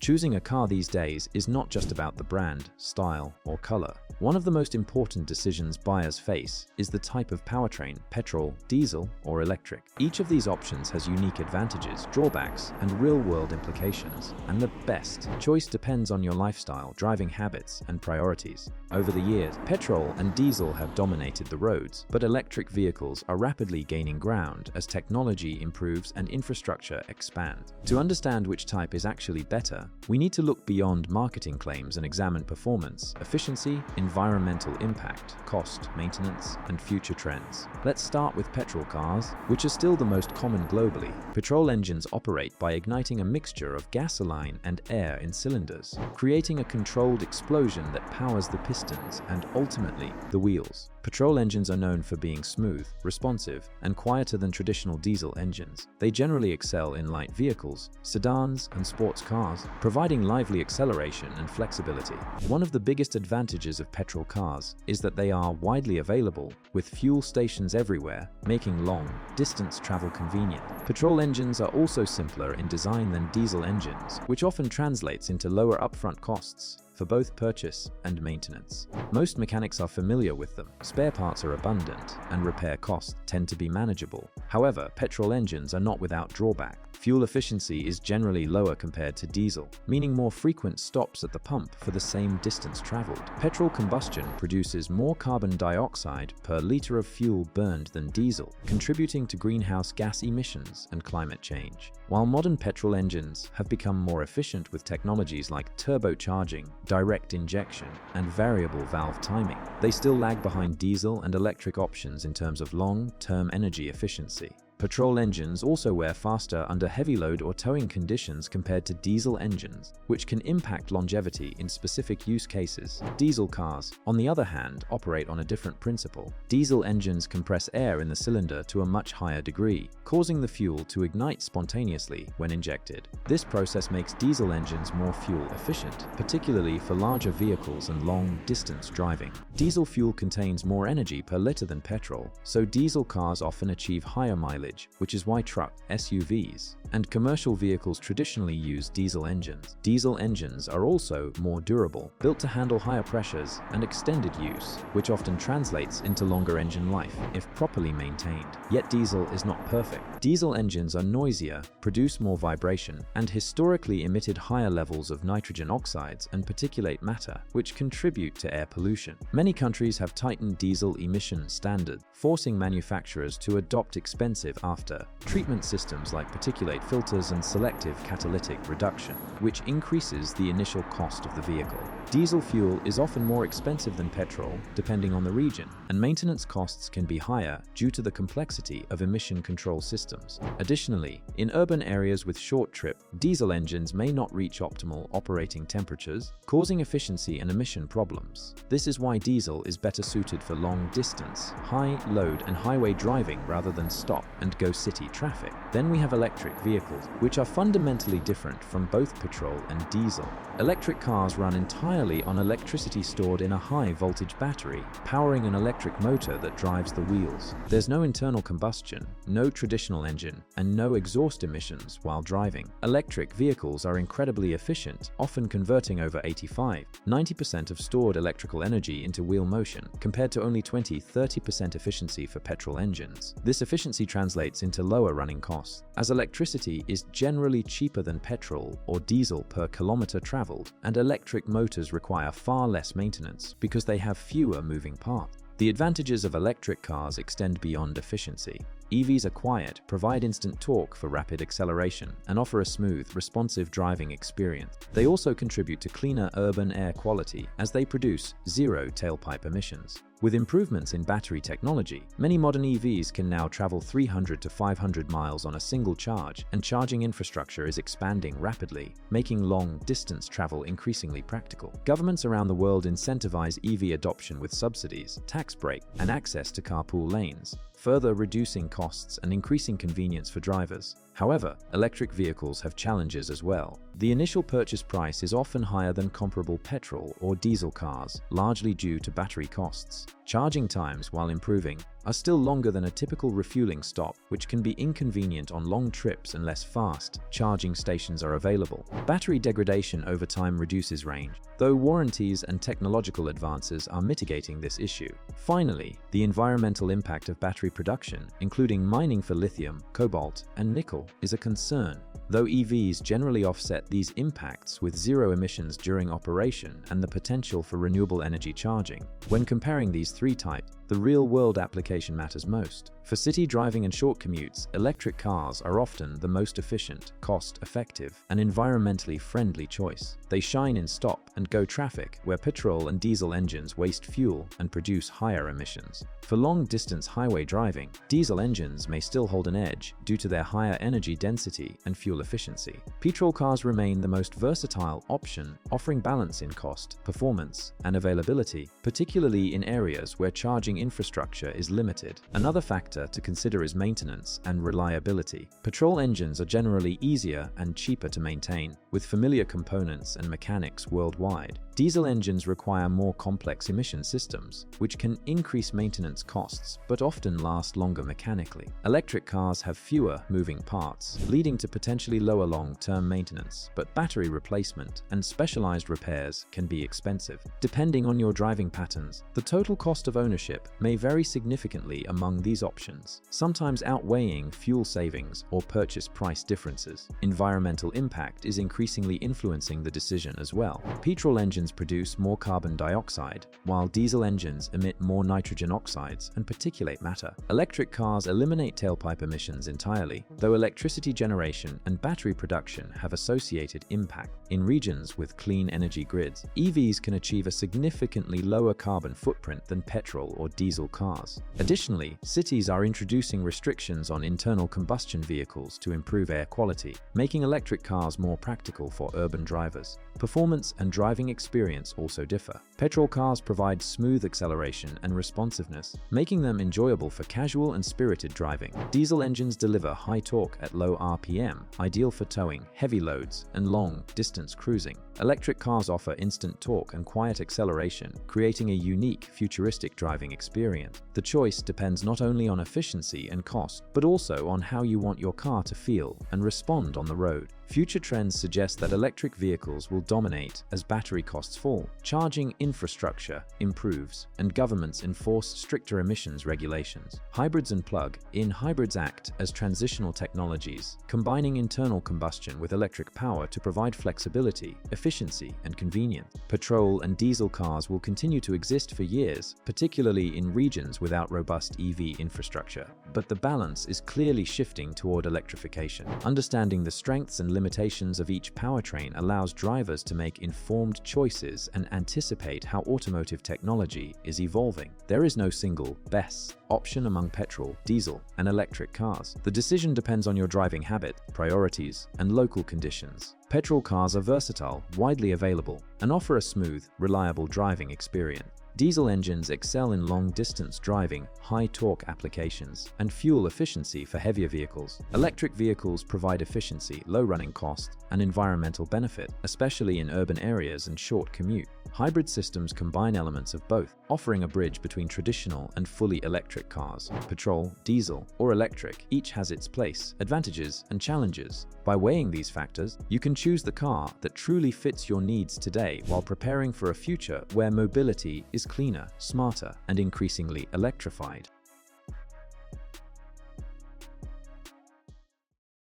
Choosing a car these days is not just about the brand, style, or color. One of the most important decisions buyers face is the type of powertrain: petrol, diesel, or electric. Each of these options has unique advantages, drawbacks, and real-world implications, and the best choice depends on your lifestyle, driving habits, and priorities. Over the years, petrol and diesel have dominated the roads, but electric vehicles are rapidly gaining ground as technology improves and infrastructure expands. To understand which type is actually better, we need to look beyond marketing claims and examine performance, efficiency, environmental impact, cost, maintenance, and future trends. Let's start with petrol cars, which are still the most common globally. Petrol engines operate by igniting a mixture of gasoline and air in cylinders, creating a controlled explosion that powers the pistons and ultimately the wheels. Petrol engines are known for being smooth, responsive, and quieter than traditional diesel engines. They generally excel in light vehicles, sedans, and sports cars, providing lively acceleration and flexibility. One of the biggest advantages of petrol cars is that they are widely available, with fuel stations everywhere, making long-distance travel convenient. Petrol engines are also simpler in design than diesel engines, which often translates into lower upfront costs for both purchase and maintenance. Most mechanics are familiar with them, spare parts are abundant, and repair costs tend to be manageable. However, petrol engines are not without drawback. Fuel efficiency is generally lower compared to diesel, meaning more frequent stops at the pump for the same distance traveled. Petrol combustion produces more carbon dioxide per liter of fuel burned than diesel, contributing to greenhouse gas emissions and climate change. While modern petrol engines have become more efficient with technologies like turbocharging, direct injection, and variable valve timing, they still lag behind diesel and electric options in terms of long-term energy efficiency. Petrol engines also wear faster under heavy load or towing conditions compared to diesel engines, which can impact longevity in specific use cases. Diesel cars, on the other hand, operate on a different principle. Diesel engines compress air in the cylinder to a much higher degree, causing the fuel to ignite spontaneously when injected. This process makes diesel engines more fuel efficient, particularly for larger vehicles and long-distance driving. Diesel fuel contains more energy per liter than petrol, so diesel cars often achieve higher mileage, which is why trucks, SUVs, and commercial vehicles traditionally use diesel engines. Diesel engines are also more durable, built to handle higher pressures and extended use, which often translates into longer engine life if properly maintained. Yet diesel is not perfect. Diesel engines are noisier, produce more vibration, and historically emitted higher levels of nitrogen oxides and particulate matter, which contribute to air pollution. Many countries have tightened diesel emission standards, forcing manufacturers to adopt expensive after-treatment systems like particulate filters and selective catalytic reduction, which increases the initial cost of the vehicle. Diesel fuel is often more expensive than petrol, depending on the region, and maintenance costs can be higher due to the complexity of emission control systems. Additionally, in urban areas with short trip, diesel engines may not reach optimal operating temperatures, causing efficiency and emission problems. This is why diesel is better suited for long-distance, high-load and highway driving rather than stop and go city traffic. Then we have electric vehicles, which are fundamentally different from both petrol and diesel. Electric cars run entirely on electricity stored in a high-voltage battery, powering an electric motor that drives the wheels. There's no internal combustion, no traditional engine, and no exhaust emissions while driving. Electric vehicles are incredibly efficient, often converting over 85–90% of stored electrical energy into wheel motion, compared to only 20–30% efficiency for petrol engines. This efficiency translates into lower running costs, as electricity is generally cheaper than petrol or diesel per kilometer traveled, and electric motors require far less maintenance because they have fewer moving parts. The advantages of electric cars extend beyond efficiency. EVs are quiet, provide instant torque for rapid acceleration, and offer a smooth, responsive driving experience. They also contribute to cleaner urban air quality as they produce zero tailpipe emissions. With improvements in battery technology, many modern EVs can now travel 300 to 500 miles on a single charge, and charging infrastructure is expanding rapidly, making long-distance travel increasingly practical. Governments around the world incentivize EV adoption with subsidies, tax breaks, and access to carpool lanes, further reducing costs and increasing convenience for drivers. However, electric vehicles have challenges as well. The initial purchase price is often higher than comparable petrol or diesel cars, largely due to battery costs. Charging times, while improving, are still longer than a typical refueling stop, which can be inconvenient on long trips unless fast charging stations are available. Battery degradation over time reduces range, though warranties and technological advances are mitigating this issue. Finally, the environmental impact of battery production, including mining for lithium, cobalt, and nickel, is a concern. Though EVs generally offset these impacts with zero emissions during operation and the potential for renewable energy charging, when comparing these three types, the real-world application matters most. For city driving and short commutes, electric cars are often the most efficient, cost-effective, and environmentally friendly choice. They shine in stop-and-go traffic, where petrol and diesel engines waste fuel and produce higher emissions. For long-distance highway driving, diesel engines may still hold an edge due to their higher energy density and fuel efficiency. Petrol cars remain the most versatile option, offering balance in cost, performance, and availability, particularly in areas where charging infrastructure is limited. Another factor to consider is maintenance and reliability. Petrol engines are generally easier and cheaper to maintain, with familiar components and mechanics worldwide. Diesel engines require more complex emission systems, which can increase maintenance costs but often last longer mechanically. Electric cars have fewer moving parts, leading to potentially lower long-term maintenance, but battery replacement and specialized repairs can be expensive. Depending on your driving patterns, the total cost of ownership may vary significantly among these options, sometimes outweighing fuel savings or purchase price differences. Environmental impact is increasingly influencing the decision as well. Petrol engines produce more carbon dioxide, while diesel engines emit more nitrogen oxides and particulate matter. Electric cars eliminate tailpipe emissions entirely, though electricity generation and battery production have associated impact. In regions with clean energy grids, EVs can achieve a significantly lower carbon footprint than petrol or diesel cars. Additionally, cities are introducing restrictions on internal combustion vehicles to improve air quality, making electric cars more practical for urban drivers. Performance and driving experience also differ. Petrol cars provide smooth acceleration and responsiveness, making them enjoyable for casual and spirited driving. Diesel engines deliver high torque at low RPM, ideal for towing, heavy loads, and long-distance cruising. Electric cars offer instant torque and quiet acceleration, creating a unique, futuristic driving experience. The choice depends not only on efficiency and cost, but also on how you want your car to feel and respond on the road. Future trends suggest that electric vehicles will dominate as battery costs fall, charging infrastructure improves, and governments enforce stricter emissions regulations. Hybrids and plug-in hybrids act as transitional technologies, combining internal combustion with electric power to provide flexibility, efficiency, and convenience. Petrol and diesel cars will continue to exist for years, particularly in regions without robust EV infrastructure. But the balance is clearly shifting toward electrification. Understanding the strengths and limitations of each powertrain allows drivers to make informed choices and anticipate how automotive technology is evolving. There is no single best option among petrol, diesel, and electric cars. The decision depends on your driving habit, priorities, and local conditions. Petrol cars are versatile, widely available, and offer a smooth, reliable driving experience. Diesel engines excel in long-distance driving, high-torque applications, and fuel efficiency for heavier vehicles. Electric vehicles provide efficiency, low running cost, and environmental benefit, especially in urban areas and short commute. Hybrid systems combine elements of both, offering a bridge between traditional and fully electric cars. Petrol, diesel, or electric each has its place, advantages, and challenges. By weighing these factors, you can choose the car that truly fits your needs today while preparing for a future where mobility is cleaner, smarter, and increasingly electrified.